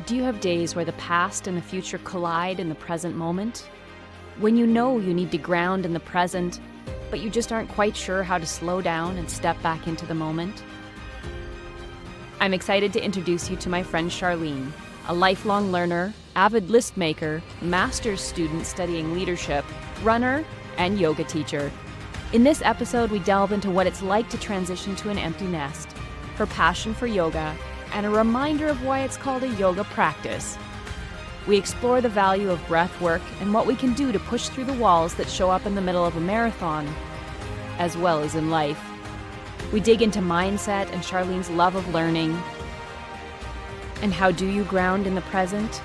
Do you have days where the past and the future collide in the present moment? When you know you need to ground in the present, but you just aren't quite sure how to slow down and step back into the moment? I'm excited to introduce you to my friend Charlene, a lifelong learner, avid list maker, master's student studying leadership, runner, and yoga teacher. In this episode, we delve into what it's like to transition to an empty nest, her passion for yoga, and a reminder of why it's called a yoga practice. We explore the value of breath work and what we can do to push through the walls that show up in the middle of a marathon, as well as in life. We dig into mindset and Charlene's love of learning. And how do you ground in the present?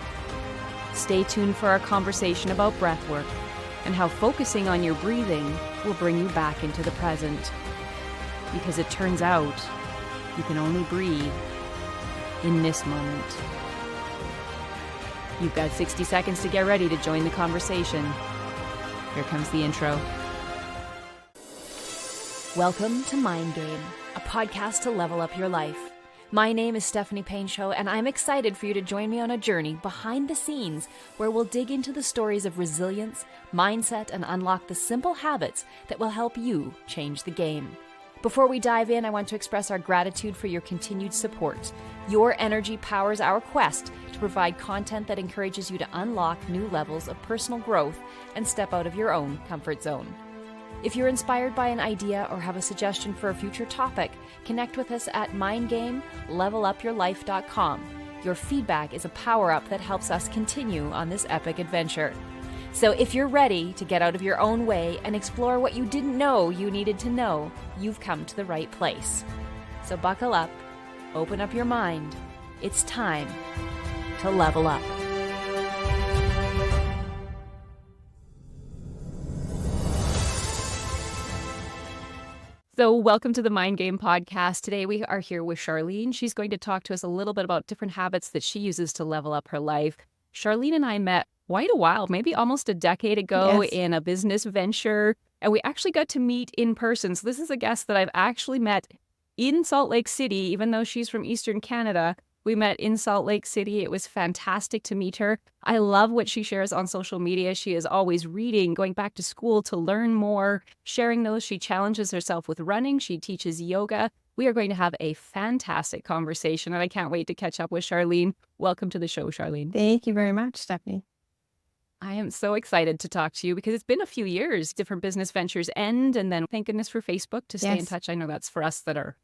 Stay tuned for our conversation about breath work and how focusing on your breathing will bring you back into the present. Because it turns out, you can only breathe in this moment. You've got 60 seconds to get ready to join the conversation. Here comes the intro. Welcome to Mind Game, a podcast to level up your life. My name is Stephanie Painshaw, and I'm excited for you to join me on a journey behind the scenes where we'll dig into the stories of resilience, mindset, and unlock the simple habits that will help you change the game. Before we dive in, I want to express our gratitude for your continued support. Your energy powers our quest to provide content that encourages you to unlock new levels of personal growth and step out of your own comfort zone. If you're inspired by an idea or have a suggestion for a future topic, connect with us at mindgamelevelupyourlife.com. Your feedback is a power-up that helps us continue on this epic adventure. So if you're ready to get out of your own way and explore what you didn't know you needed to know, you've come to the right place. So buckle up, open up your mind. It's time to level up. So welcome to the Mind Game podcast. Today we are here with Charlene. She's going to talk to us a little bit about different habits that she uses to level up her life. Charlene and I met quite a while, maybe almost a decade ago, in a business venture, and we actually got to meet in person. So this is a guest that I've actually met in Salt Lake City, even though she's from Eastern Canada. We met in Salt Lake City. It was fantastic to meet her. I love what she shares on social media. She is always reading, going back to school to learn more, sharing those. She challenges herself with running. She teaches yoga. We are going to have a fantastic conversation, and I can't wait to catch up with Charlene. Welcome to the show, Charlene. Thank you very much, Stephanie. I am so excited to talk to you because it's been a few years. Different business ventures end, and then thank goodness for Facebook to stay in touch. I know that's for us that are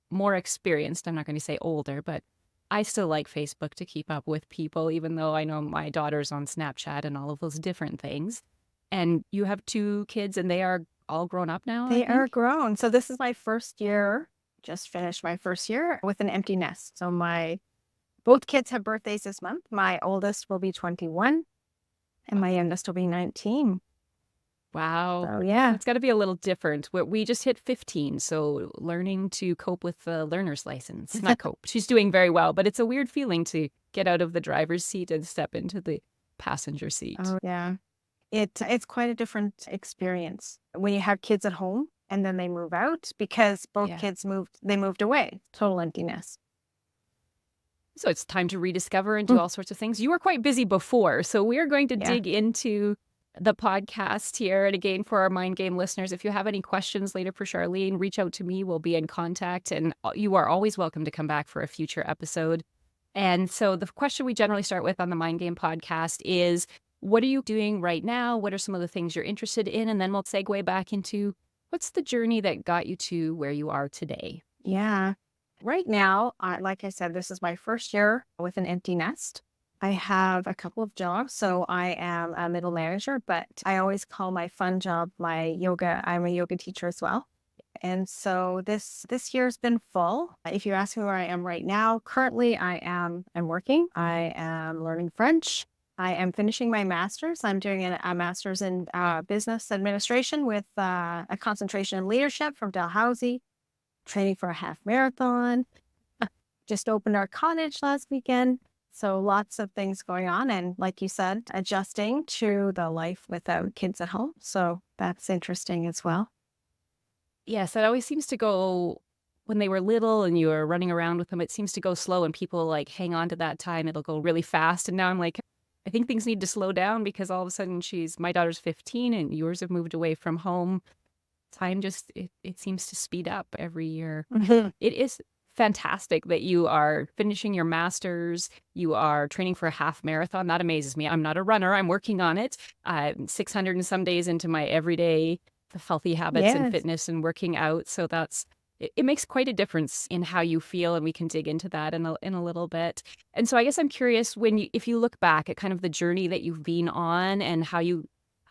more experienced. I'm not going to say older, but I still like Facebook to keep up with people, even though I know my daughter's on Snapchat and all of those different things. And you have 2 kids, and they are all grown up now? They are grown. So this is my first year, just finished my first year with an empty nest. So both kids have birthdays this month. My oldest will be 21 and my youngest will be 19. Wow. So yeah. It's got to be a little different. We just hit 15, so learning to cope with the learner's license. Not cope. She's doing very well, but it's a weird feeling to get out of the driver's seat and step into the passenger seat. Oh yeah. It's quite a different experience when you have kids at home and then they move out because both kids moved away. Total empty nest. So it's time to rediscover and do all sorts of things. You were quite busy before, so we are going to dig into the podcast here. And again, for our Mind Game listeners, if you have any questions later for Charlene, reach out to me. We'll be in contact, and you are always welcome to come back for a future episode. And so the question we generally start with on the Mind Game podcast is, what are you doing right now? What are some of the things you're interested in? And then we'll segue back into what's the journey that got you to where you are today? Yeah. Right now, like I said, this is my first year with an empty nest. I have a couple of jobs. So I am a middle manager, but I always call my fun job my yoga. I'm a yoga teacher as well. And so this year's been full. If you ask me where I am right now, currently I'm working. I am learning French. I am finishing my master's. I'm doing a master's in business administration with a concentration in leadership from Dalhousie. Training for a half marathon. Just opened our cottage last weekend. So lots of things going on. And like you said, adjusting to the life without kids at home. So that's interesting as well. Yes, that always seems to go when they were little and you were running around with them, it seems to go slow and people like hang on to that time. It'll go really fast. And now I'm like, I think things need to slow down because all of a sudden my daughter's 15 and yours have moved away from home. Time just, it seems to speed up every year. Mhm. It is fantastic that you are finishing your master's. You are training for a half marathon. That amazes me. I'm not a runner. I'm working on it. I'm 600 and some days into my everyday healthy habits and Yes. fitness and working out. So it makes quite a difference in how you feel, and we can dig into that in a little bit. And so I guess I'm curious if you look back at kind of the journey that you've been on and how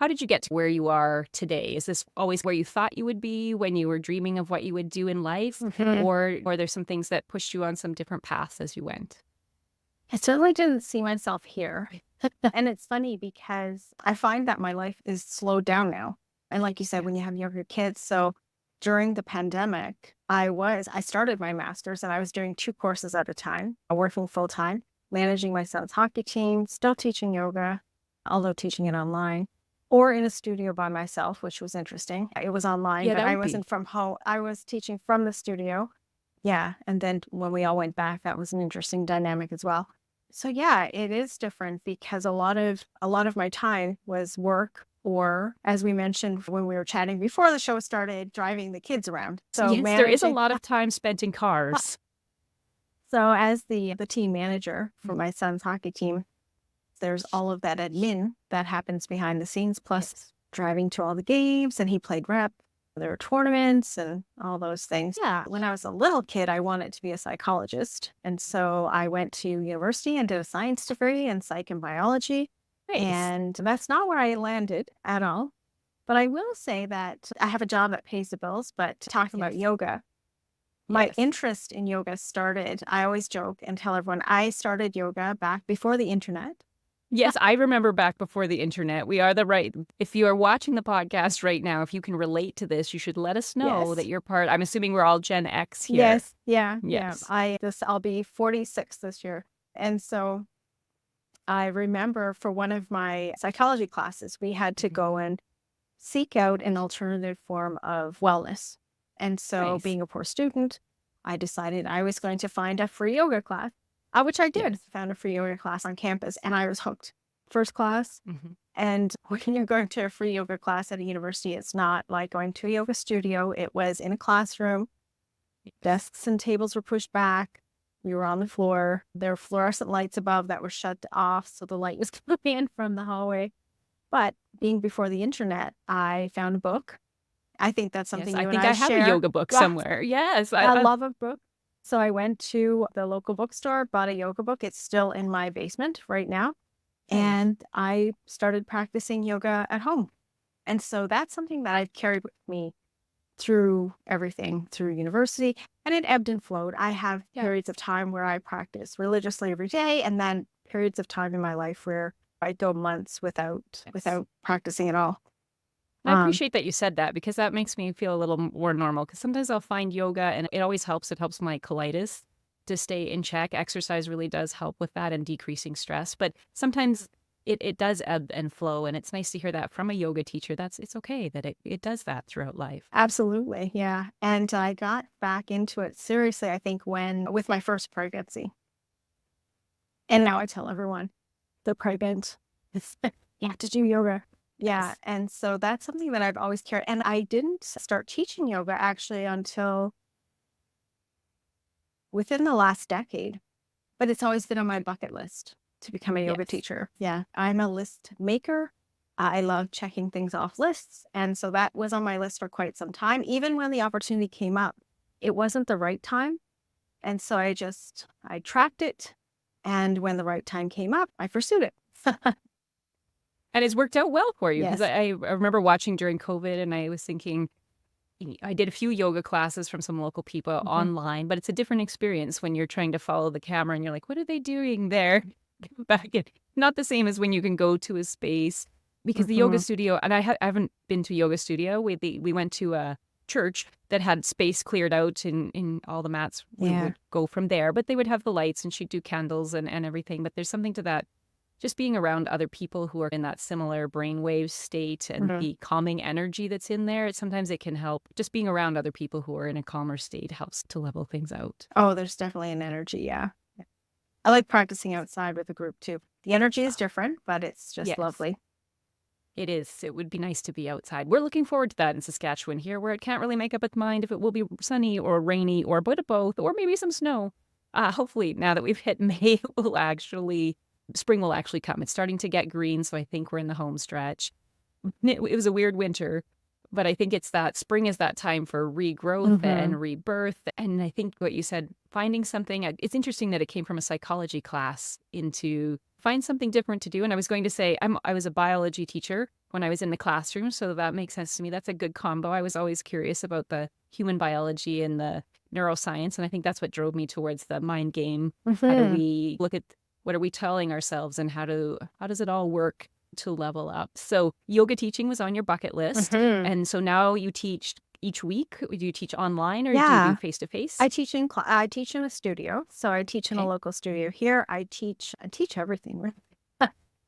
did you get to where you are today? Is this always where you thought you would be when you were dreaming of what you would do in life? Mhm. Or are there some things that pushed you on some different paths as you went? I certainly didn't see myself here. And it's funny because I find that my life is slowed down now. And like you said, when you have younger kids, so during the pandemic, I started my master's and I was doing 2 courses at a time, working full time, managing my son's hockey team, still teaching yoga, although teaching it online, or in a studio by myself, which was interesting. It was online, Yeah, but that I would be. wasn't from home. I was teaching from the studio. Yeah. And then when we all went back, that was an interesting dynamic as well. So yeah, it is different because a lot of my time was work or, as we mentioned when we were chatting before the show started, driving the kids around. So Yes, there is a managing. lot of time spent in cars. So as the team manager for Mm. my son's hockey team, there's all of that admin that happens behind the scenes, plus Yes. driving to all the games, and he played rep. There were tournaments and all those things. Yeah. When I was a little kid, I wanted to be a psychologist. And so I went to university and did a science degree in psych and biology. Nice. And that's not where I landed at all. But I will say that I have a job that pays the bills. But talking about Yes. yoga, my Yes. interest in yoga started, I always joke and tell everyone I started yoga back before the internet. Yes, I remember back before the internet. We are the right. If you are watching the podcast right now, if you can relate to this, you should let us know that Yes. you're part. I'm assuming we're all Gen X here. Yes. Yeah. Yeah. Yes. I'll be 46 this year. And so I remember for one of my psychology classes, we had to Mhm. go and seek out an alternative form of wellness. And so, Nice. being a poor student, I decided I was going to find a free yoga class, which I did. Yes. Found a free yoga class on campus and I was hooked. First class. Mhm. And when you're going to a free yoga class at a university, it's not like going to a yoga studio. It was in a classroom. Desks and tables were pushed back. We were on the floor. There were fluorescent lights above that were shut off, so the light was coming in from the hallway. But being before the internet, I found a book. I think that's Yes, something I you and think I I have a share. yoga book Yeah, somewhere. Yes, I love a book. So I went to the local bookstore, bought a yoga book. It's still in my basement right now. nice. And I started practicing yoga at home. And so that's something that I've carried with me through everything, through university, and it ebbed and flowed. I have Yeah. periods of time where I practice religiously every day, and then periods of time in my life where I go months without Yes. without practicing at all. And I Um, appreciate that you said that because that makes me feel a little more normal. Because sometimes I'll find yoga and it always helps. It helps my colitis to stay in check. Exercise really does help with that and decreasing stress. But sometimes it does ebb and flow. And it's nice to hear that from a yoga teacher. It's okay that it does that throughout life. Absolutely, yeah. And I got back into it seriously, I think, when with my first pregnancy. And now I tell everyone, the pregnant, you have to do yoga. Yeah. Yes. And so that's something that I've always carried. And I didn't start teaching yoga actually until within the last decade, but it's always been on my bucket list to become a yoga Yes. teacher. Yeah. I'm a list maker. I love checking things off lists. And so that was on my list for quite some time. Even when the opportunity came up, it wasn't the right time. And so I tracked it. And when the right time came up, I pursued it. And it's worked out well for you because Yes. I remember watching during COVID and I was thinking, I did a few yoga classes from some local people Mhm. online, but it's a different experience when you're trying to follow the camera and you're like, what are they doing there? Back in. Not the same as when you can go to a space because the yoga Mhm. studio, and I haven't been to a yoga studio. We went to a church that had space cleared out in all the mats. We Yeah. would go from there, but they would have the lights and she'd do candles and everything. But there's something to that just being around other people who are in that similar brainwave state and Mhm. the calming energy that's in there, sometimes it can help. Just being around other people who are in a calmer state helps to level things out. Oh, there's definitely an energy, yeah. Yeah. I like practicing outside with a group too. The energy is different, but it's just Yes, lovely. it is. It would be nice to be outside. We're looking forward to that in Saskatchewan here, where it can't really make up its mind if it will be sunny or rainy or a bit of both, or maybe some snow. Hopefully, now that we've hit May, spring will actually come. It's starting to get green, so I think we're in the home stretch. It was a weird winter, but I think it's that spring is that time for regrowth Mhm. and rebirth. And I think what you said, finding something, it's interesting that it came from a psychology class into find something different to do. And I was going to say, I was a biology teacher when I was in the classroom, so that makes sense to me. That's a good combo. I was always curious about the human biology and the neuroscience. And I think that's what drove me towards the mind game. How do Mhm. we look at what are we telling ourselves and how does it all work to level up? So yoga teaching was on your bucket list. Mhm. And so now you teach each week. Do you teach online or do you do Yeah. face to face? I teach in a studio. So I teach in a Okay. local studio here. I teach everything really.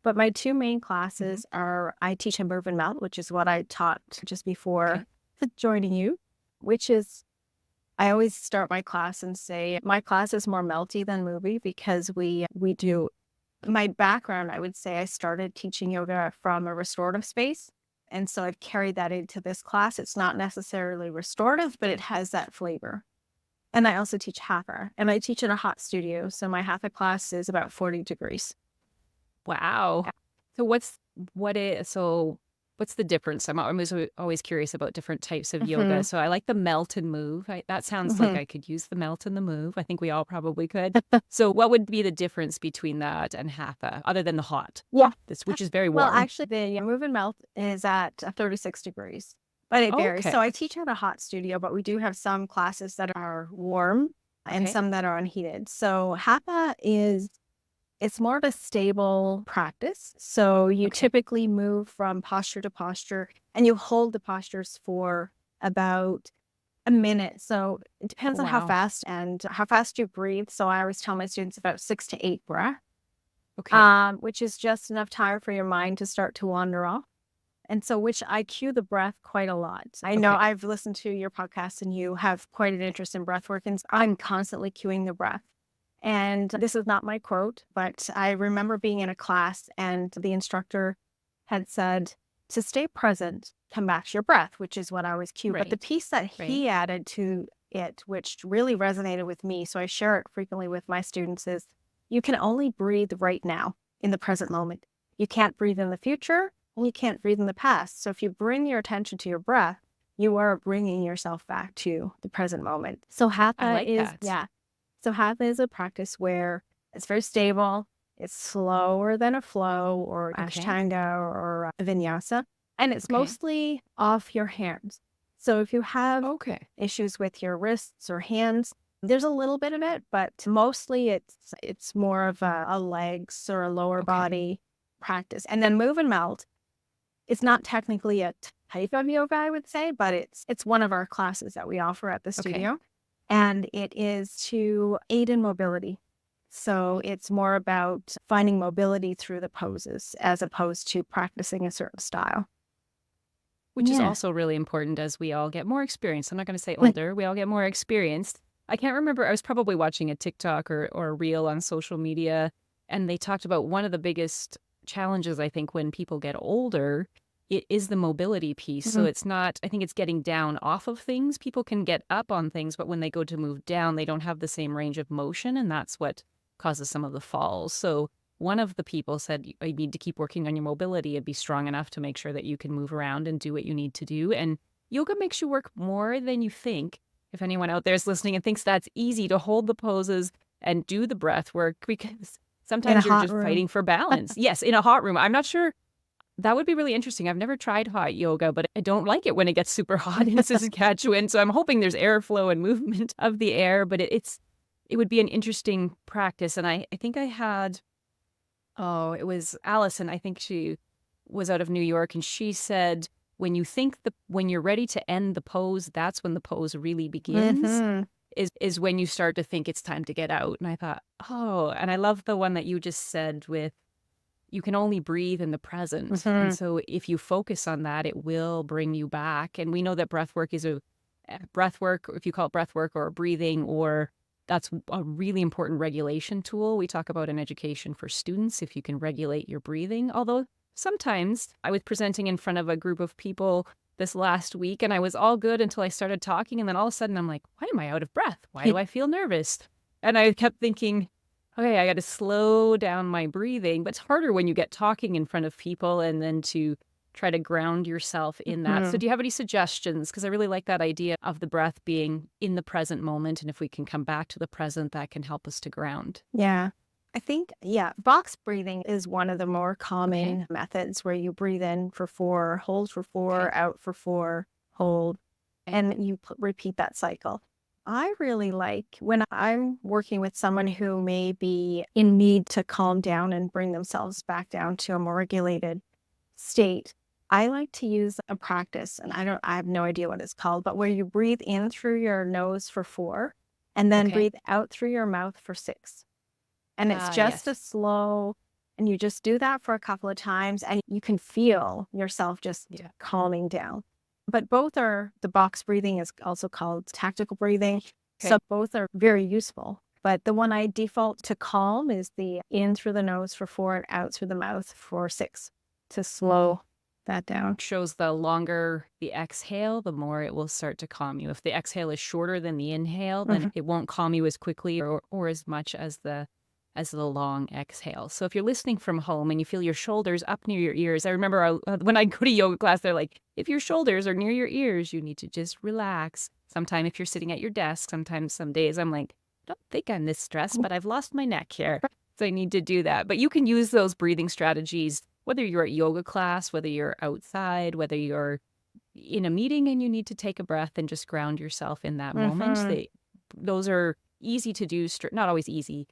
But my two main Hmm. classes are I teach in Move and Melt, which is what I taught just before Okay. joining you, which is I always start my class and say my class is more melty than movie because we do my background, I would say I started teaching yoga from a restorative space. And so I've carried that into this class. It's not necessarily restorative, but it has that flavor. And I also teach hatha and I teach in a hot studio. So my hatha class is about 40 degrees. Wow. Yeah. So what's the difference? Always curious about different types of yoga. Hmm. So I like the melt and move. That sounds like Hmm. I could use the melt and the move. I think we all probably could. So what would be the difference between that and hatha, other than the hot, Yeah. which is very Well, warm? actually, the move and melt is at 36 degrees, but it varies. Okay. So I teach at a hot studio, but we do have some classes that are warm and Okay. some that are unheated. So hatha is it's more of a stable practice. So you Okay. typically move from posture to posture and you hold the postures for about a minute. So it depends on how Wow. fast and how fast you breathe. So I always tell my students about 6 to 8 breaths, Okay. which is just enough time for your mind to start to wander off. And so, which I cue the breath quite a lot. I know Okay. I've listened to your podcast and you have quite an interest in breath work, and I'm constantly cueing the breath. And this is not my quote, but I remember being in a class and the instructor had said to stay present, come back to your breath, which is what I always cue. But the Right. piece that Right. he added to it, which really resonated with me, so I share it frequently with my students, is you can only breathe right now in the present moment. You can't breathe in the future and you can't breathe in the past. So if you bring your attention to your breath, you are bringing yourself back to the present moment. So I hatha like is, that. yeah, so hatha is a practice where it's very stable. It's slower than a flow or Okay. ashtanga or a vinyasa, and it's Okay. mostly off your hands. So if you have Okay. issues with your wrists or hands, there's a little bit of it, but mostly it's more of a legs or a lower Okay. body practice. And then move and melt. It's not technically a type of yoga, I would say, but it's one of our classes that we offer at the Okay. studio. And it is to aid in mobility. So it's more about finding mobility through the poses as opposed to practicing a certain style. Which is Yeah. also really important as we all get more experienced. I'm not going to say Like, older, we all get more experienced. I can't remember, I was probably watching a TikTok or a reel on social media, and they talked about one of the biggest challenges, I think, when people get older, it is the mobility piece. So mhm. it's not, I think it's getting down off of things. People can get up on things, but when they go to move down, they don't have the same range of motion, and that's what causes some of the falls. So one of the people said, you need to keep working on your mobility and be strong enough to make sure that you can move around and do what you need to do. And yoga makes you work more than you think. If anyone out there is listening and thinks that's easy to hold the poses and do the breath work, because In a sometimes you're hot just room. fighting for balance. Yes, in a hot room. I'm not sure. That would be really interesting. I've never tried hot yoga, but I don't like it when it gets super hot in Saskatchewan. So I'm hoping there's airflow and movement of the air, but it would be an interesting practice. And I think I had Oh, it was Allison. I think she was out of New York, and she said, when you're ready to end the pose, that's when the pose really begins. Hmm. Is when you start to think it's time to get out. And I thought, oh, and I love the one that you just said with you can only breathe in the present. And so if you focus on that, it will bring you back. And we know that breath work is breath work, if you call it breath work or breathing, or that's a really important regulation tool. We talk about in education for students, if you can regulate your breathing. Although sometimes I was presenting in front of a group of people this last week and I was all good until I started talking. And then all of a sudden I'm like, why am I out of breath? Why do I feel nervous? And I kept thinking, okay, I got to slow down my breathing. But it's harder when you get talking in front of people and then to try to ground yourself in that. So do you have any suggestions? Because I really like that idea of the breath being in the present moment. And if we can come back to the present, that can help us to ground. Yeah. I think, box breathing is one of the more common methods where you breathe in for 4, hold for 4, out for 4, hold, and you repeat that cycle. I really like when I'm working with someone who may be in need to calm down and bring themselves back down to a more regulated state. I like to use a practice, and I have no idea what it's called, but where you breathe in through your nose for 4 and then breathe out through your mouth for 6. And it's just a slow, and you just do that for a couple of times and you can feel yourself just calming down. But the box breathing is also called tactical breathing. So both are very useful. But the one I default to calm is the in through the nose for 4 and out through the mouth for 6 to slow that down. Shows the longer the exhale, the more it will start to calm you. If the exhale is shorter than the inhale, then it won't calm you as quickly or as much as the long exhale. So if you're listening from home and you feel your shoulders up near your ears, I remember when I go to yoga class, they're like, if your shoulders are near your ears, you need to just relax. Sometime if you're sitting at your desk, sometimes some days I'm like, I don't think I'm this stressed, but I've lost my neck here. So I need to do that. But you can use those breathing strategies, whether you're at yoga class, whether you're outside, whether you're in a meeting and you need to take a breath and just ground yourself in that moment. Those are easy to do, not always easy,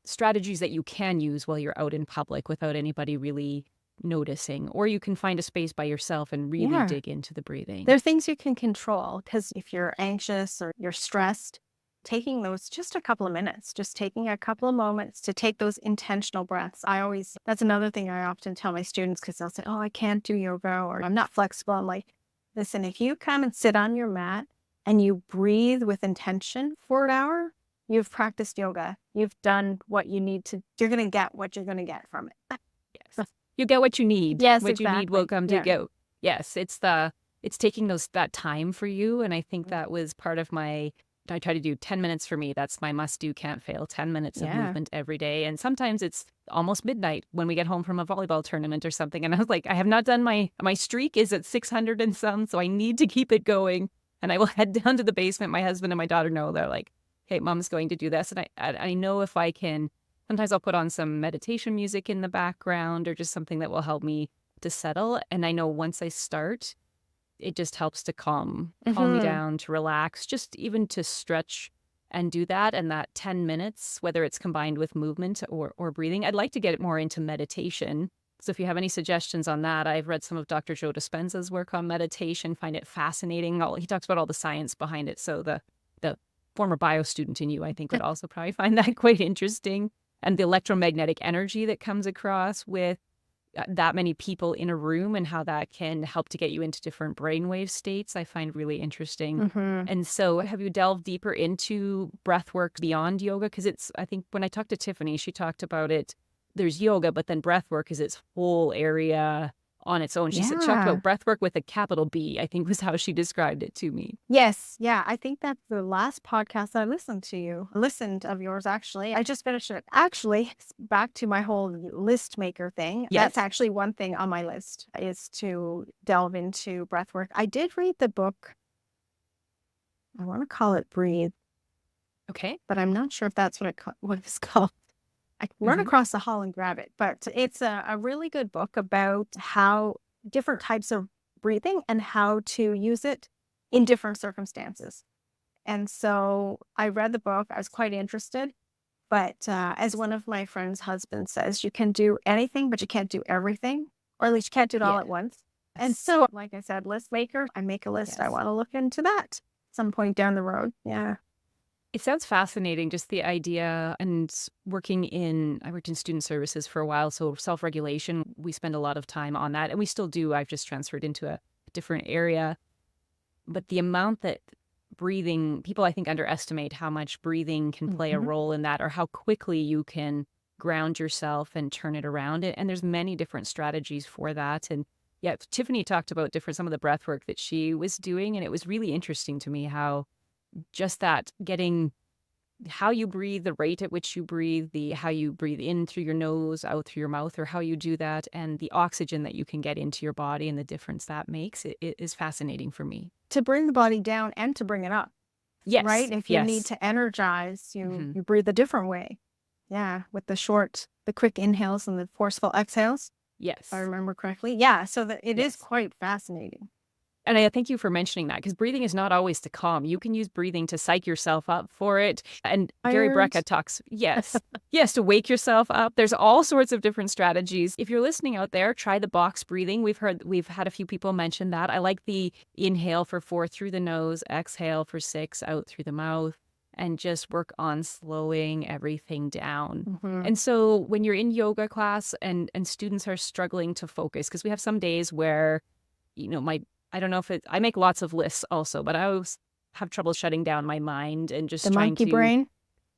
strategies that you can use while you're out in public without anybody really noticing. Or you can find a space by yourself and really dig into the breathing. There are things you can control, because if you're anxious or you're stressed, taking those just a couple of minutes, just taking a couple of moments to take those intentional breaths. That's another thing I often tell my students, because they'll say, oh, I can't do yoga or I'm not flexible. I'm like, listen, if you come and sit on your mat and you breathe with intention for an hour, you've practiced yoga. You've done what you need to. You're going to get what you're going to get from it. Yes. You get what you need. Yes, what you need will come to go. Yes, it's taking that time for you. And I think that was part of I try to do 10 minutes for me. That's my must do, can't fail, 10 minutes of movement every day. And sometimes it's almost midnight when we get home from a volleyball tournament or something. And I was like, I have not done my streak is at 600 and some, so I need to keep it going. And I will head down to the basement. My husband and my daughter know. They're like, hey, mom's going to do this. And I know if I can, sometimes I'll put on some meditation music in the background or just something that will help me to settle. And I know once I start, it just helps to calm me down, to relax, just even to stretch and do that. And that 10 minutes, whether it's combined with movement or breathing, I'd like to get it more into meditation. So if you have any suggestions on that, I've read some of Dr. Joe Dispenza's work on meditation, find it fascinating. He talks about all the science behind it. So the former bio student in you, I think, would also probably find that quite interesting. And the electromagnetic energy that comes across with that many people in a room and how that can help to get you into different brainwave states, I find really interesting. And so have you delved deeper into breath work beyond yoga? Because I think when I talked to Tiffany, she talked about it. There's yoga, but then breath work is its whole area on its own. She talked about breath work with a capital B, I think was how she described it to me. Yes. Yeah. I think that's the last podcast I listened of yours, actually. I just finished it. Actually, back to my whole list maker thing. Yes. That's actually one thing on my list, is to delve into breath work. I did read the book. I want to call it Breathe. Okay. But I'm not sure if that's what it's called. I can run across the hall and grab it. But it's a really good book about how different types of breathing and how to use it in different circumstances. And so I read the book. I was quite interested. But as one of my friend's husbands says, you can do anything, but you can't do everything. Or at least you can't do it all at once. And so, like I said, list maker, I make a list. I want to look into that some point down the road. Yeah. It sounds fascinating, just the idea and I worked in student services for a while, so self-regulation, we spend a lot of time on that, and we still do. I've just transferred into a different area. But the amount that breathing, people I think underestimate how much breathing can play a Mhm. role in that or how quickly you can ground yourself and turn it around. And there's many different strategies for that. And yeah, Tiffany talked about some of the breath work that she was doing. And it was really interesting to me how just that getting how you breathe, the rate at which you breathe, the how you breathe in through your nose, out through your mouth, or how you do that, and the oxygen that you can get into your body and the difference that makes, it is fascinating for me. To bring the body down and to bring it up, right? Yes, If you need yes. to energize, Hmm. you breathe a different way. Yeah, with the quick inhales and the forceful exhales, if I Yes, remember correctly. Yeah, so that it is yes. quite fascinating. And I thank you for mentioning that because breathing is not always to calm. You can use breathing to psych yourself up for it. And Gary Tired. Brecka talks, yes, yes, to wake yourself up. There's all sorts of different strategies. If you're listening out there, try the box breathing. We've had a few people mention that. I like the inhale for 4 through the nose, exhale for 6 out through the mouth, and just work on slowing everything down. Mhm. And so when you're in yoga class and students are struggling to focus, because we have some days where my I don't know if I make lots of lists also, but I always have trouble shutting down my mind and The just trying monkey to, brain.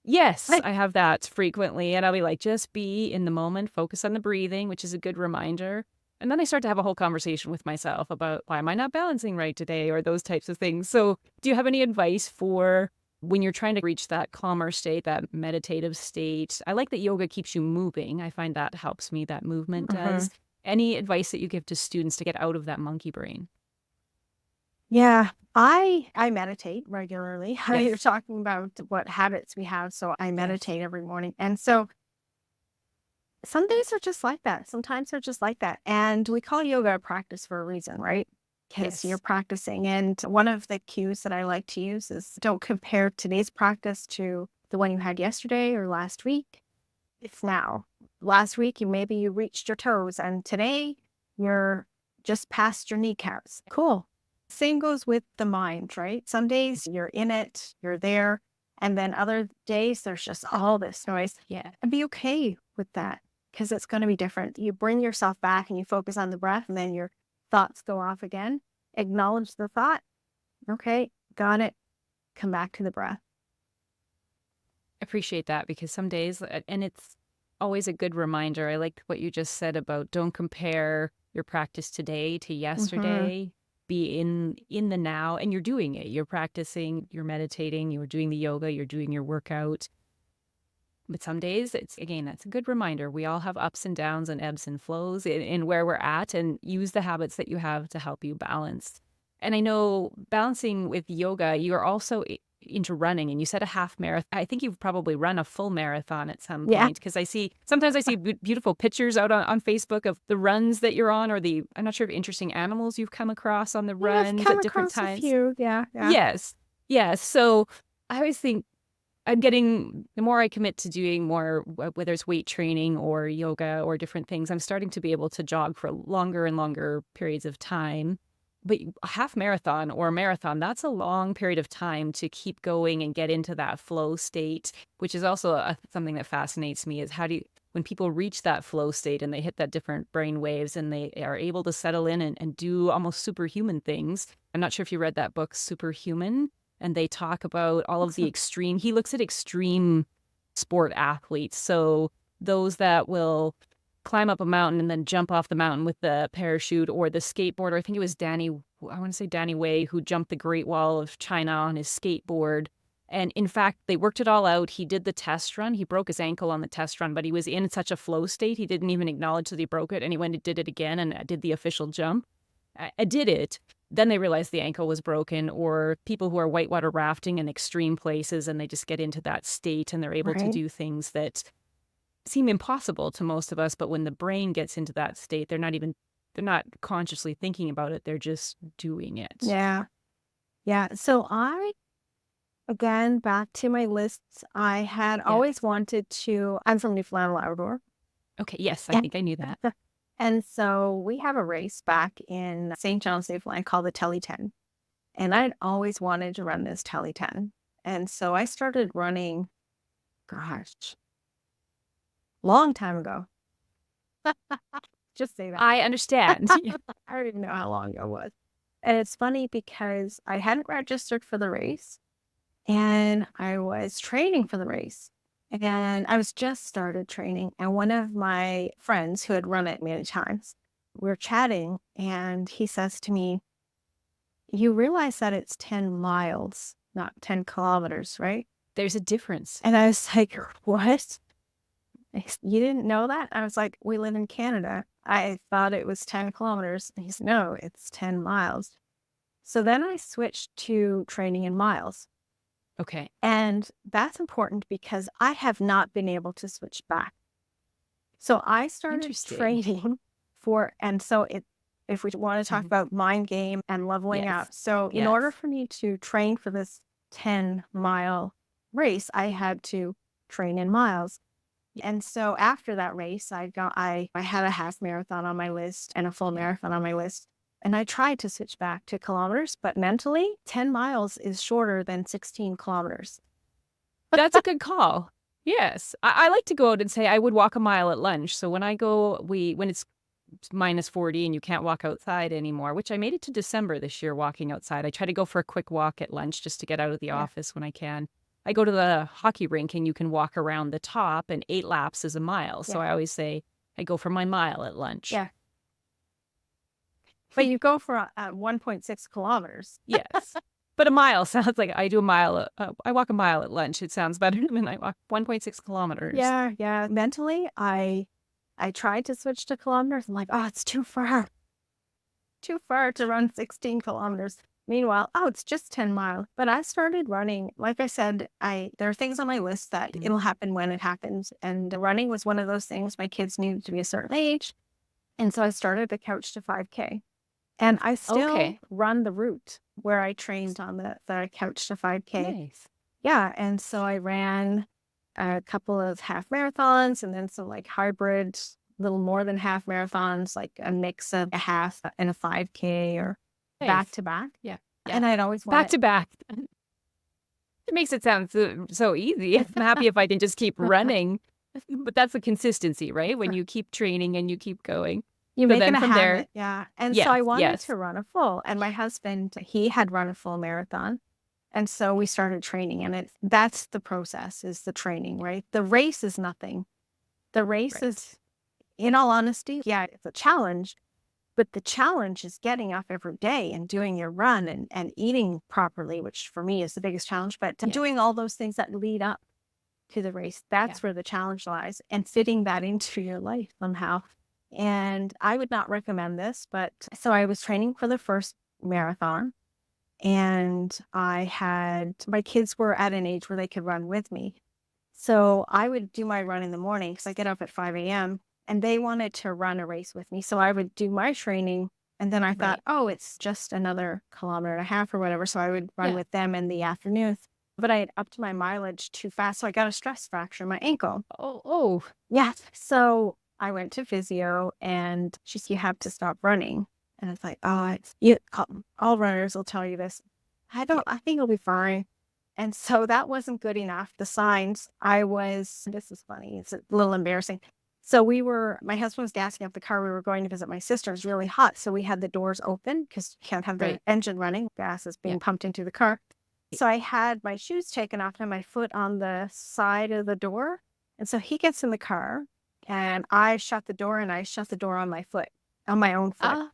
yes, I have that frequently. And I'll be like, just be in the moment, focus on the breathing, which is a good reminder. And then I start to have a whole conversation with myself about why am I not balancing right today or those types of things. So, do you have any advice for when you're trying to reach that calmer state, that meditative state? I like that yoga keeps you moving. I find that helps me, that movement Mhm. does. Any advice that you give to students to get out of that monkey brain? Yeah, I meditate regularly. You're Yes. talking about what habits we have, so I Yes. meditate every morning. And so some days are just like that. Sometimes they're just like that. And we call yoga a practice for a reason, right? Because you're Yes. practicing. And one of the cues that I like to use is don't compare today's practice to the one you had yesterday or last week. It's now. Last week, you reached your toes, and today you're just past your kneecaps. Cool. Same goes with the mind, right? Some days you're in it, you're there, and then other days there's just all this noise. Yeah. And be okay with that because it's going to be different. You bring yourself back and you focus on the breath, and then your thoughts go off again. Acknowledge the thought. Okay, got it. Come back to the breath. Appreciate that because some days, and it's always a good reminder. I like what you just said about don't compare your practice today to Hmm. yesterday. Be in the now, and you're doing it. You're practicing, you're meditating, you're doing the yoga, you're doing your workout. But some days, it's again, that's a good reminder. We all have ups and downs and ebbs and flows in where we're at, and use the habits that you have to help you balance. And I know balancing with yoga, you're also into running, and you said a half marathon. I think you've probably run a full marathon at some Yeah. point because sometimes I see beautiful pictures out on Facebook of the runs that you're on, or I'm not sure if interesting animals you've come across on the Yeah, I've runs come at different across a times. few. Yeah, yeah. Yes. Yes. So I always think I'm getting the more I commit to doing more, whether it's weight training or yoga or different things, I'm starting to be able to jog for longer and longer periods of time. But a half marathon or a marathon, that's a long period of time to keep going and get into that flow state, which is also something that fascinates me is when people reach that flow state and they hit that different brain waves and they are able to settle in and do almost superhuman things. I'm not sure if you read that book, Superhuman, and they talk about all of the Awesome. extreme. He looks at extreme sport athletes. So those that will climb up a mountain and then jump off the mountain with the parachute, or the skateboarder. I think it was I want to say Danny Way, who jumped the Great Wall of China on his skateboard. And in fact, they worked it all out. He did the test run. He broke his ankle on the test run, but he was in such a flow state, he didn't even acknowledge that he broke it. And he went and did it again and did the official jump. I did it. Then they realize the ankle was broken, or people who are whitewater rafting in extreme places and they just get into that state and they're able to Right. do things that seem impossible to most of us. But when the brain gets into that state, they're not consciously thinking about it. They're just doing it. Yeah. Yeah. So again, back to my lists, I had Yes. always wanted I'm from Newfoundland, Labrador. Okay. Yes, I Yeah. think I knew that. And so we have a race back in St. John's, Newfoundland called the Telly 10. And I'd always wanted to run this Telly 10. And so I started running, gosh, long time ago. Just say that. I understand. Yeah. I don't even know how long ago it was. And it's funny because I hadn't registered for the race and I was training for the race. And I was just started training. And one of my friends who had run it many times, we were chatting and he says to me, "You realize that it's 10 miles, not 10 kilometers, right?" There's a difference. And I was like, "What?" "You didn't know that?" I was like, "We live in Canada. I thought it was 10 kilometers." And he's, "No, it's 10 miles." So then I switched to training in miles. Okay. And that's important because I have not been able to switch back. So I started Interesting. training and so if we want to talk Mhm. about mind game and leveling Yes. out. So in order Yes. for me to train for this 10-mile race, I had to train in miles. And so after that race, I had a half marathon on my list and a full marathon on my list. And I tried to switch back to kilometers, but mentally, 10 miles is shorter than 16 kilometers. That's a good call. Yes. I like to go out and say I would walk a mile at lunch. So when I go, when it's -40 and you can't walk outside anymore, which I made it to December this year walking outside. I try to go for a quick walk at lunch just to get out of the Yeah. office when I can. I go to the hockey rink and you can walk around the top and 8 laps is a mile. So Yeah. I always say I go for my mile at lunch. Yeah. But you go for 1.6 kilometers. Yes. But a mile sounds like I do a mile. I walk a mile at lunch. It sounds better than I walk 1.6 kilometers. Yeah. Yeah. Mentally, I tried to switch to kilometers. I'm like, "Oh, it's too far. Too far to run 16 kilometers." Meanwhile, oh, it's just 10 miles. But I started running. Like I said, there are things on my list that it'll happen when it happens. And running was one of those things. My kids needed to be a certain age. And so I started the couch to 5K. And I still run the route where I trained on the couch to 5K. Nice. Yeah. And so I ran a couple of half marathons and then some like hybrid, little more than half marathons, like a mix of a half and a 5K or back to back. Yeah. And I'd always Back to back. It makes it sound so easy. I'm happy if I can just keep running. But that's the consistency, right? When you keep training and you keep going. You So make then it a from habit. there, Yeah. And yes, so I wanted yes. to run a full. And my husband, he had run a full marathon. And so we started training. And that's the process, is the training, right? The race is nothing. The race is, in all honesty, yeah, it's a challenge. But the challenge is getting up every day and doing your run and eating properly, which for me is the biggest challenge. But doing all those things that lead up to the race, that's where the challenge lies, and fitting that into your life somehow. And I would not recommend this, but so I was training for the first marathon and my kids were at an age where they could run with me. So I would do my run in the morning because I get up at 5 a.m. and they wanted to run a race with me. So I would do my training. And then I thought, oh, it's just another kilometer and a half or whatever. So I would run with them in the afternoon. But I had upped my mileage too fast. So I got a stress fracture in my ankle. Oh. Yeah. So I went to physio and she said, "You have to stop running." And it's like, "Oh, all runners will tell you this." I think it'll be fine. And so that wasn't good enough. The signs, this is funny. It's a little embarrassing. So my husband was gassing up the car. We were going to visit my sister. It was really hot. So we had the doors open because you can't have the engine running. Gas is being pumped into the car. So I had my shoes taken off and my foot on the side of the door. And so he gets in the car and I shut the door and I shut the door on my own foot.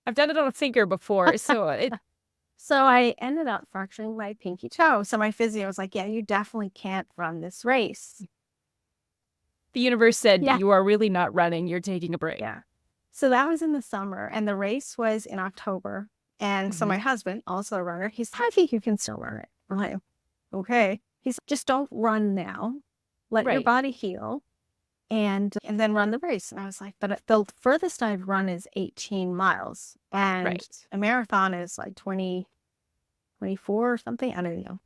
I've done it on a finger before. So So I ended up fracturing my pinky toe. So my physio was like, "Yeah, you definitely can't run this race." the universe said, you are really not running. You're taking a break. Yeah. So that was in the summer and the race was in October. And so my husband, also a runner, he's like, "I think you can still run it." I'm like, "Okay." He's like, "Just don't run now. Let your body heal and then run the race." And I was like, "But the furthest I've run is 18 miles. And a marathon is like 24 or something. I don't know.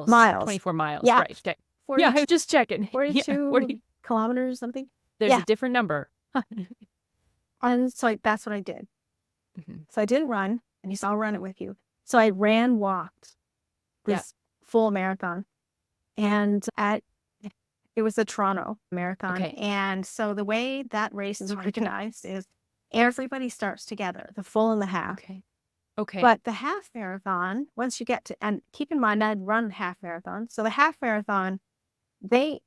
Miles. 24 miles. Yeah. Right. Okay. Yeah, I was just checking. 42 kilometers or something. There's a different number. And so that's what I did. So I didn't run. And he said, "I'll run it with you." So I walked Yeah. this full marathon. And it was the Toronto Marathon. Okay. And so the way that race is organized is everybody starts together, the full and the half. Okay. Okay. But the half marathon, once you get to, and keep in mind, I'd run half marathon. So the half marathon, they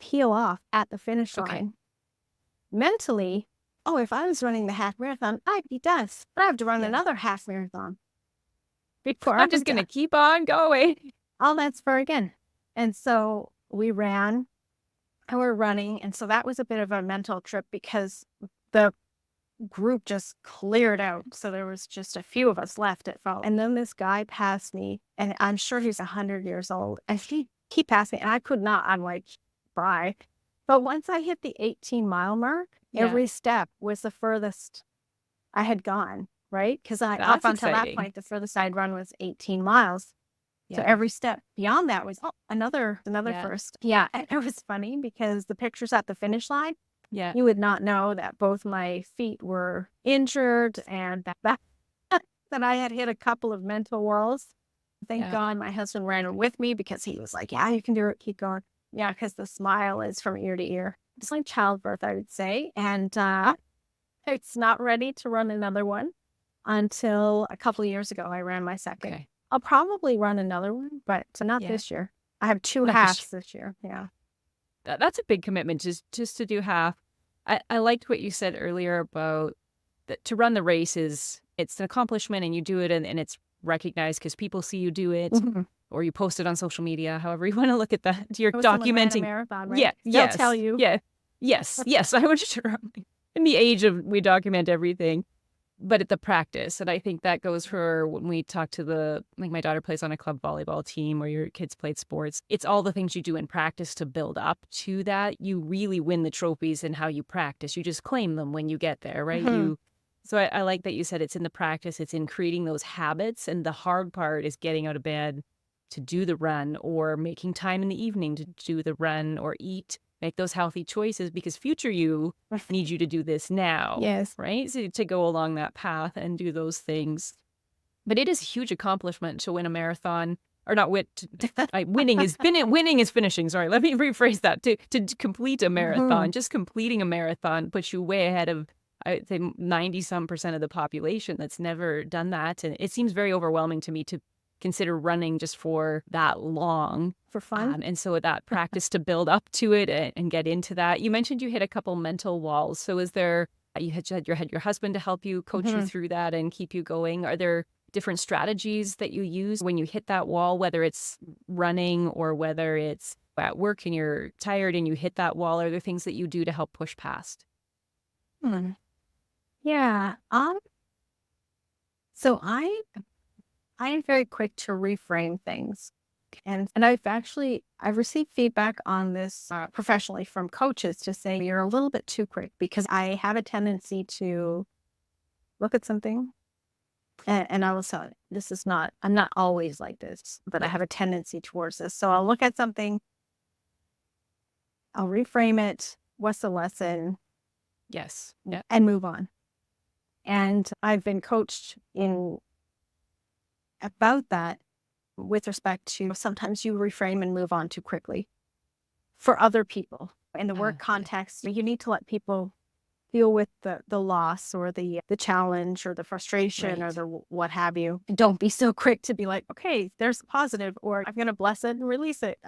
peel off at the finish line. Okay. Mentally, oh, if I was running the half marathon, I'd be done. But I have to run Yeah. another half marathon before I'm just going to keep on going. all that's for again. And so we ran and we're running. And so that was a bit of a mental trip because the group just cleared out. So there was just a few of us left at fall. And then this guy passed me, and I'm sure he's 100 years old. And he passed me, and I could not. I'm like, bye. But once I hit the 18-mile mark, every step was the furthest I had gone, right? Because up That's until exciting. that point, the furthest I'd run was 18 miles. So every step beyond that was another first. Yeah, and it was funny because the pictures at the finish line, you would not know that both my feet were injured and that I had hit a couple of mental walls. Thank God my husband ran with me because he was like, yeah, you can do it. Keep going. Yeah, because the smile is from ear to ear. It's like childbirth, I would say. And it's not ready to run another one until a couple of years ago. I ran my second. Okay. I'll probably run another one, but not this year. I have two halves this year. Yeah. That's a big commitment just to do half. I liked what you said earlier about that to run the race it's an accomplishment and you do it and it's recognized because people see you do it or you post it on social media, however you want to look at that. You're documenting. Marathon, right? Yeah. They'll tell you. Yeah. Yes. I was sure. In the age of we document everything. But at the practice, and I think that goes for when we talk to my daughter plays on a club volleyball team where your kids played sports. It's all the things you do in practice to build up to that. You really win the trophies in how you practice. You just claim them when you get there, right? So I like that you said it's in the practice. It's in creating those habits. And the hard part is getting out of bed to do the run or making time in the evening to do the run or eat. Make those healthy choices because future you needs you to do this now. Yes. Right? So to go along that path and do those things. But it is a huge accomplishment to win a marathon or not win. Winning is finishing. Sorry, let me rephrase that. To complete a marathon, just completing a marathon puts you way ahead of, I would say 90% of the population that's never done that. And it seems very overwhelming to me to consider running just for that long. For fun. And so that practice to build up to it and get into that. You mentioned you hit a couple mental walls. So is there, you had your husband to help you coach you through that and keep you going. Are there different strategies that you use when you hit that wall, whether it's running or whether it's at work and you're tired and you hit that wall? Are there things that you do to help push past? Yeah. So I am very quick to reframe things. And I've received feedback on this professionally from coaches to say you're a little bit too quick because I have a tendency to look at something and I will say, I'm not always like this, but I have a tendency towards this. So I'll look at something, I'll reframe it. What's the lesson? Yes. Yeah. And move on. And I've been coached about that with respect to sometimes you reframe and move on too quickly for other people. In the work context, you need to let people deal with the loss or the challenge or the frustration or the what have you. And don't be so quick to be like, okay, there's a positive, or I'm going to bless it and release it.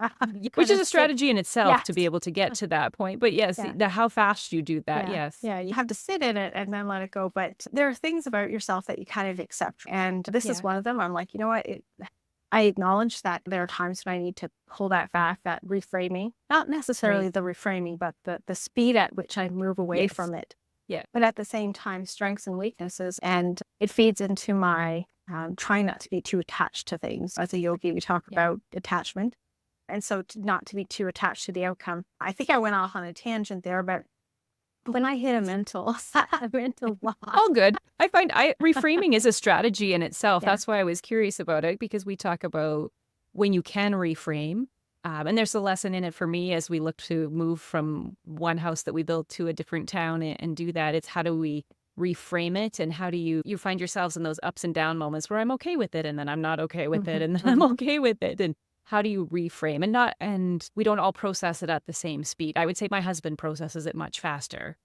Which is a strategy in itself to be able to get to that point. But yes, how fast you do that, yes. Yeah, you have to sit in it and then let it go. But there are things about yourself that you kind of accept. And this is one of them. I'm like, you know what? I acknowledge that there are times when I need to pull that back, that reframing, not necessarily the reframing, but the speed at which I move away from it. Yeah. But at the same time, strengths and weaknesses. And it feeds into my trying not to be too attached to things. As a yogi, we talk about attachment. And so not to be too attached to the outcome. I think I went off on a tangent there, but when I hit a mental block. All good. I find reframing is a strategy in itself. That's why I was curious about it, because we talk about when you can reframe. And there's a lesson in it for me as we look to move from one house that we built to a different town and do that. It's how do we reframe it, and how do you find yourselves in those ups and down moments where I'm okay with it and then I'm not okay with it and then I'm okay with it, and how do you reframe and we don't all process it at the same speed. I would say my husband processes it much faster.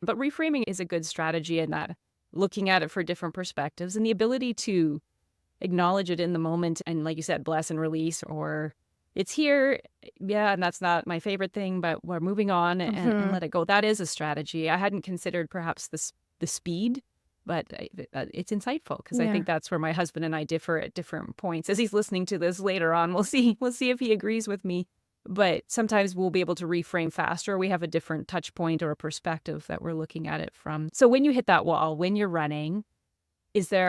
But reframing is a good strategy in that looking at it for different perspectives and the ability to acknowledge it in the moment and, like you said, bless and release, or it's here, yeah, and that's not my favorite thing, but we're moving on and let it go. That is a strategy. I hadn't considered perhaps the speed, but it's insightful because I Yeah. think that's where my husband and I differ at different points. As he's listening to this later on, we'll see if he agrees with me. But sometimes we'll be able to reframe faster. We have a different touch point or a perspective that we're looking at it from. So when you hit that wall, when you're running,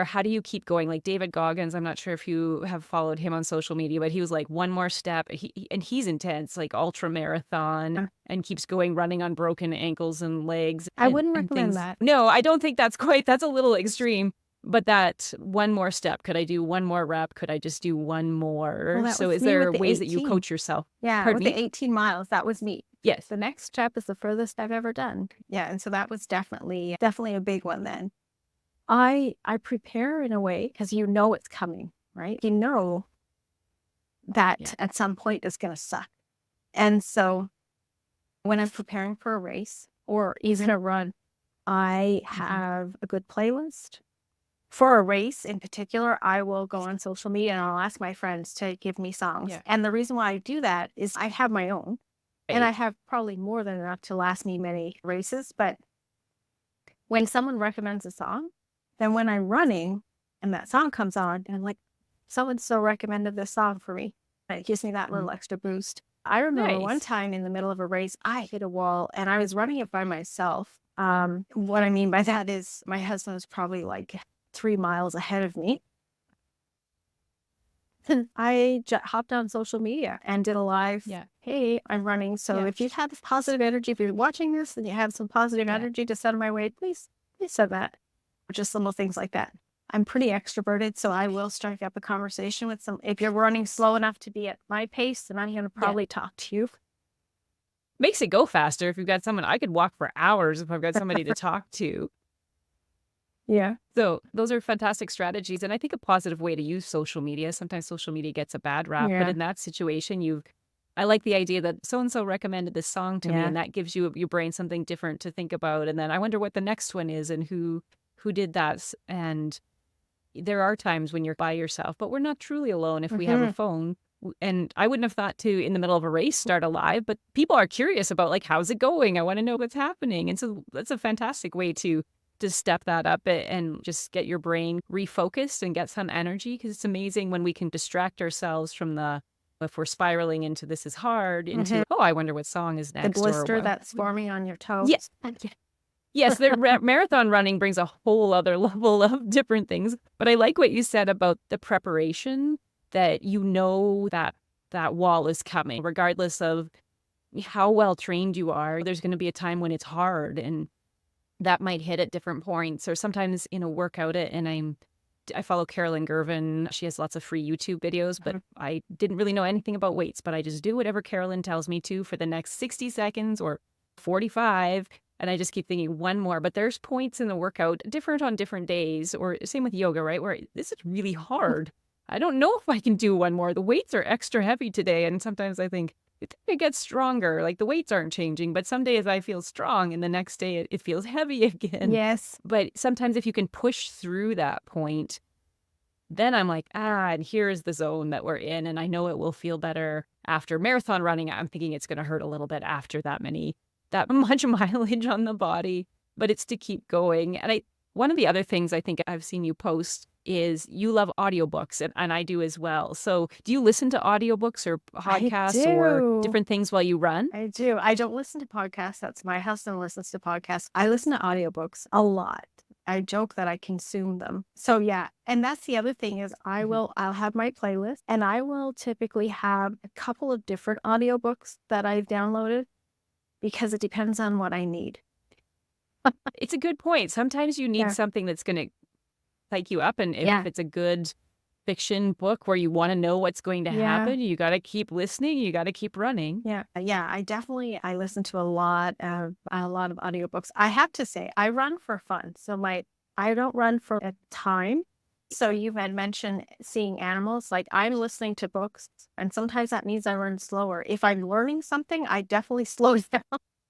how do you keep going? Like David Goggins, I'm not sure if you have followed him on social media, but he was like, one more step. And he's intense, like ultra marathon, and keeps going, running on broken ankles and legs. I wouldn't and recommend things. that. No, I don't think that's a little extreme. But that one more step, could I do one more rep? Could I just do one more? Well, that So was is me there with the ways that you 18. coach yourself? Yeah, Pardon with me? the 18 miles, that was me. Yes. The next step is the furthest I've ever done. Yeah, and so that was definitely a big one then. I prepare in a way because you know it's coming, right? You know that at some point it's going to suck. And so when I'm preparing for a race or even a run, I have a good playlist. For a race in particular, I will go on social media and I'll ask my friends to give me songs. Yeah. And the reason why I do that is I have my own. And I have probably more than enough to last me many races. But when someone recommends a song, then when I'm running and that song comes on, and I'm like, so-and-so recommended this song for me. And it gives me that little extra boost. I remember one Nice. time in the middle of a race, I hit a wall and I was running it by myself. What I mean by that is my husband was probably like 3 miles ahead of me. And I hopped on social media and did a live, hey, I'm running. So if you've had this positive energy, if you're watching this and you have some positive energy to send my way, please send that. Just little things like that. I'm pretty extroverted, so I will strike up a conversation with if you're running slow enough to be at my pace, then I'm going to probably talk to you. Makes it go faster if you've got someone. I could walk for hours if I've got somebody to talk to. Yeah. So those are fantastic strategies. And I think a positive way to use social media. Sometimes social media gets a bad rap, but in that situation, I like the idea that so-and-so recommended this song to me, and that gives your brain something different to think about. And then I wonder what the next one is and who did that. And there are times when you're by yourself, but we're not truly alone if we have a phone. And I wouldn't have thought to, in the middle of a race, start a live, but people are curious about, like, how's it going? I want to know what's happening. And so that's a fantastic way to step that up and just get your brain refocused and get some energy, because it's amazing when we can distract ourselves from if we're spiraling into this is hard, into, oh, I wonder what song is next. The blister that's forming on your toe. Yes. Yes, the marathon running brings a whole other level of different things. But I like what you said about the preparation, that you know that wall is coming, regardless of how well trained you are. There's going to be a time when it's hard, and that might hit at different points. Or sometimes in a workout, and I follow Carolyn Gervin. She has lots of free YouTube videos, but I didn't really know anything about weights, but I just do whatever Carolyn tells me to for the next 60 seconds or 45. And I just keep thinking one more. But there's points in the workout, different on different days, or same with yoga, right? Where this is really hard. I don't know if I can do one more. The weights are extra heavy today. And sometimes I think it gets stronger. Like the weights aren't changing, but some days I feel strong and the next day it feels heavy again. Yes. But sometimes if you can push through that point, then I'm like, and here's the zone that we're in. And I know it will feel better after marathon running. I'm thinking it's going to hurt a little bit after that much mileage on the body, but it's to keep going. And one of the other things I think I've seen you post is you love audiobooks, and I do as well. So do you listen to audiobooks or podcasts or different things while you run? I do. I don't listen to podcasts. That's my husband listens to podcasts. I listen to audiobooks a lot. I joke that I consume them. So yeah. And that's the other thing is I'll have my playlist, and I will typically have a couple of different audiobooks that I've downloaded, because it depends on what I need. It's a good point. Sometimes you need something that's going to psych you up. And if it's a good fiction book where you want to know what's going to Yeah. happen. You got to keep listening. You got to keep running. Yeah. Yeah. I listen to a lot of audiobooks. I have to say, I run for fun. So I don't run for a time. So you had mentioned seeing animals. Like I'm listening to books, and sometimes that means I run slower. If I'm learning something, I definitely slow down.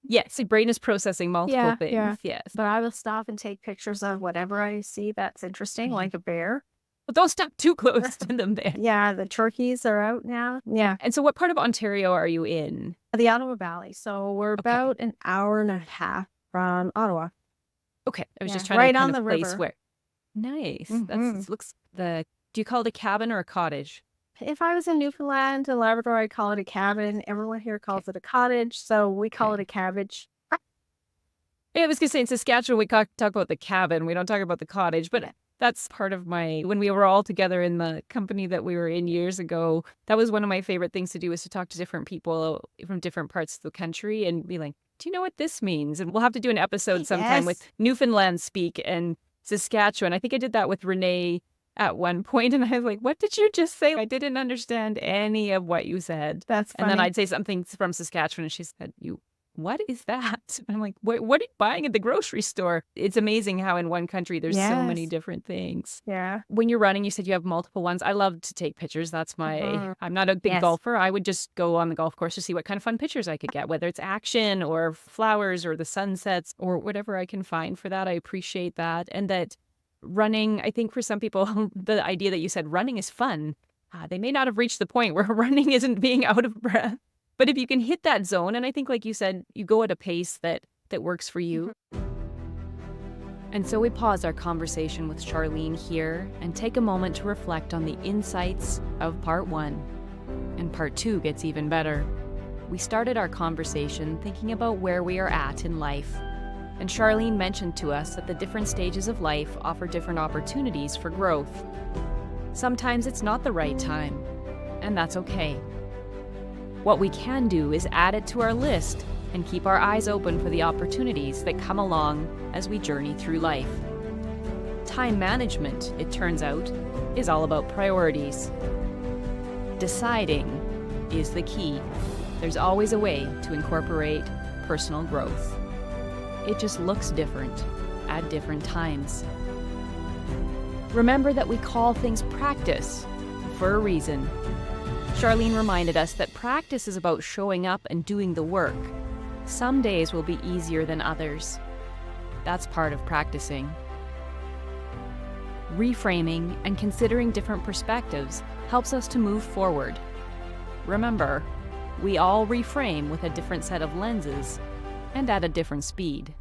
Yes, your brain is processing multiple things. Yeah. Yes. But I will stop and take pictures of whatever I see that's interesting, like a bear. But don't stop too close to them there. Yeah, the turkeys are out now. Yeah. And so what part of Ontario are you in? The Ottawa Valley. So we're about an hour and a half from Ottawa. Okay. I was just Yeah, trying right to on kind the of place river. where. Nice. Mhm. That's looks do you call it a cabin or a cottage? If I was in Newfoundland and Labrador, I'd call it a cabin. Everyone here calls it a cottage, so we call it a cabbage. Yeah, I was going to say in Saskatchewan, we talk about the cabin. We don't talk about the cottage, but that's part of when we were all together in the company that we were in years ago, that was one of my favorite things to do, was to talk to different people from different parts of the country and be like, do you know what this means? And we'll have to do an episode sometime with Newfoundland speak and Saskatchewan. I think I did that with Renee at one point, and I was like, what did you just say? I didn't understand any of what you said. That's funny. And then I'd say something from Saskatchewan, and she said, what is that? And I'm like, what are you buying at the grocery store? It's amazing how in one country there's so many different things. Yeah. When you're running, you said you have multiple ones. I love to take pictures. That's I'm not a big golfer. I would just go on the golf course to see what kind of fun pictures I could get, whether it's action or flowers or the sunsets or whatever I can find for that. I appreciate that. And that running, I think for some people, the idea that you said running is fun, they may not have reached the point where running isn't being out of breath. But if you can hit that zone, and I think, like you said, you go at a pace that works for you. And so we pause our conversation with Charlene here and take a moment to reflect on the insights of part 1. And part 2 gets even better. We started our conversation thinking about where we are at in life. And Charlene mentioned to us that the different stages of life offer different opportunities for growth. Sometimes it's not the right time, and that's okay. What we can do is add it to our list and keep our eyes open for the opportunities that come along as we journey through life. Time management, it turns out, is all about priorities. Deciding is the key. There's always a way to incorporate personal growth. It just looks different at different times. Remember that we call things practice for a reason. Charlene reminded us that practice is about showing up and doing the work. Some days will be easier than others. That's part of practicing. Reframing and considering different perspectives helps us to move forward. Remember, we all reframe with a different set of lenses and at a different speed.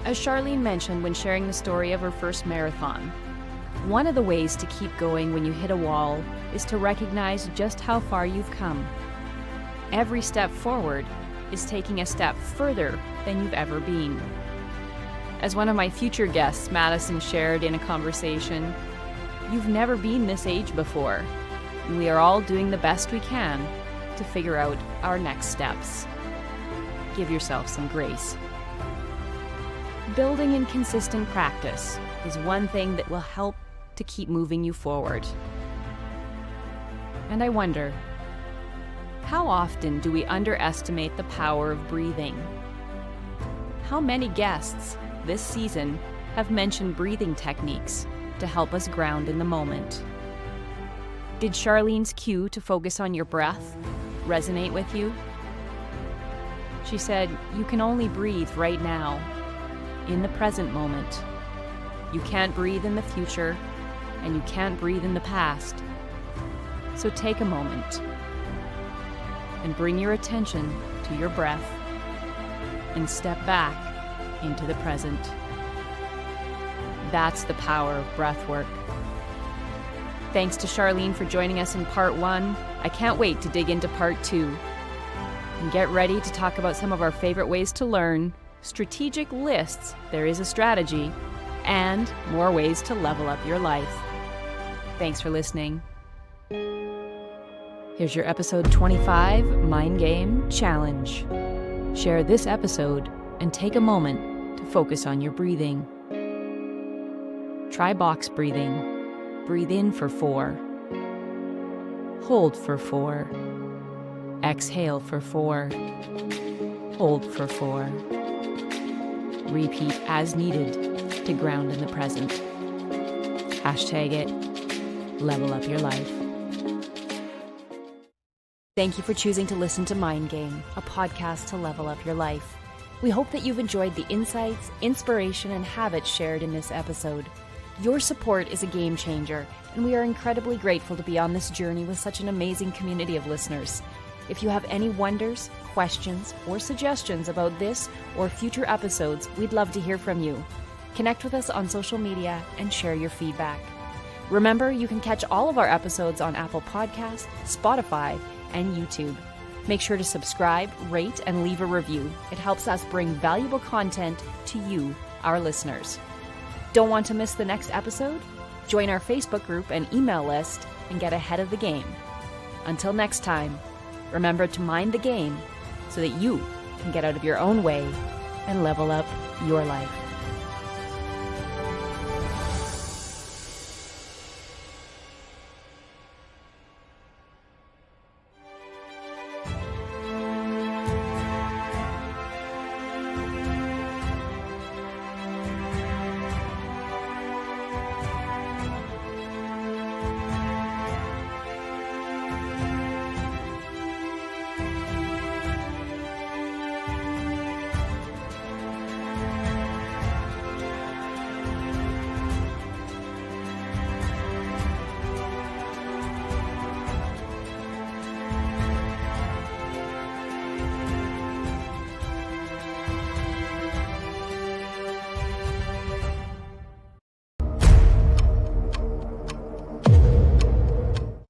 As Charlene mentioned when sharing the story of her first marathon, one of the ways to keep going when you hit a wall is to recognize just how far you've come. Every step forward is taking a step further than you've ever been. As one of my future guests, Madison, shared in a conversation, you've never been this age before, and we are all doing the best we can to figure out our next steps. Give yourself some grace. Building in consistent practice is one thing that will help to keep moving you forward. And I wonder, how often do we underestimate the power of breathing? How many guests this season have mentioned breathing techniques to help us ground in the moment? Did Charlene's cue to focus on your breath resonate with you? She said, you can only breathe right now, in the present moment. You can't breathe in the future, and you can't breathe in the past. So take a moment and bring your attention to your breath and step back into the present. That's the power of breathwork. Thanks to Charlene for joining us in part 1. I can't wait to dig into part 2. And get ready to talk about some of our favorite ways to learn, strategic lists, there is a strategy, and more ways to level up your life. Thanks for listening. Here's your episode 25 Mind Game Challenge. Share this episode and take a moment to focus on your breathing. Try box breathing. Breathe in for 4. Hold for 4. Exhale for 4. Hold for 4. Repeat as needed to ground in the present. Hashtag it. Level up your life. Thank you for choosing to listen to Mind Game, a podcast to level up your life. We hope that you've enjoyed the insights, inspiration, and habits shared in this episode. Your support is a game changer, and we are incredibly grateful to be on this journey with such an amazing community of listeners. If you have any wonders, questions, or suggestions about this or future episodes, we'd love to hear from you. Connect with us on social media and share your feedback. Remember, you can catch all of our episodes on Apple Podcasts, Spotify, and YouTube. Make sure to subscribe, rate, and leave a review. It helps us bring valuable content to you, our listeners. Don't want to miss the next episode? Join our Facebook group and email list and get ahead of the game. Until next time, remember to mind the game so that you can get out of your own way and level up your life.